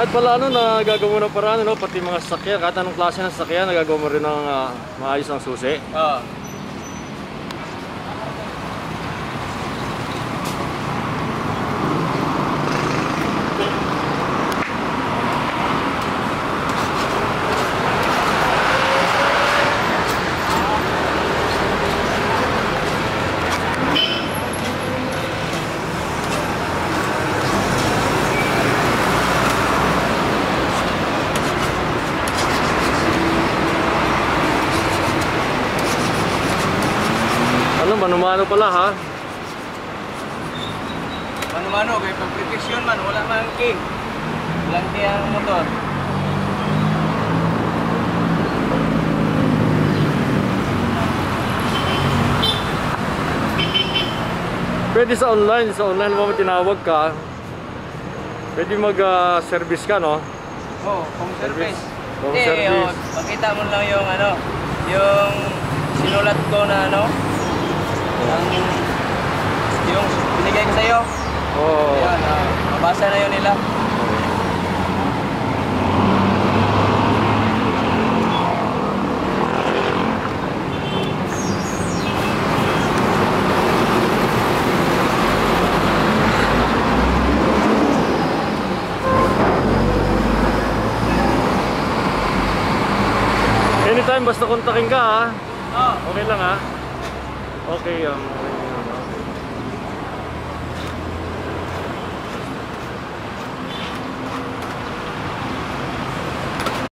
Kahit pala ano, nagagawa mo ng paraan, no? Pati mga sasakyan, kahit anong klase ng sasakyan, nagagawa mo rin ng maayos ang susi. Oo. Ano, mano-mano pala ha? Mano-mano, kaya pag-protection man, wala man key. Walang key ang motor. Pwede sa online mo tinawag ka. Pwede mag-service ka, no? Oo, home service. Home service. Pakita mo lang yung ano, yung sinulat ko na ano, yung binigay ko sa'yo. Oo. Ayan, mabasa na yun nila. Anytime, basta kontakin ka ha. Oo. Okay lang ha. Okay,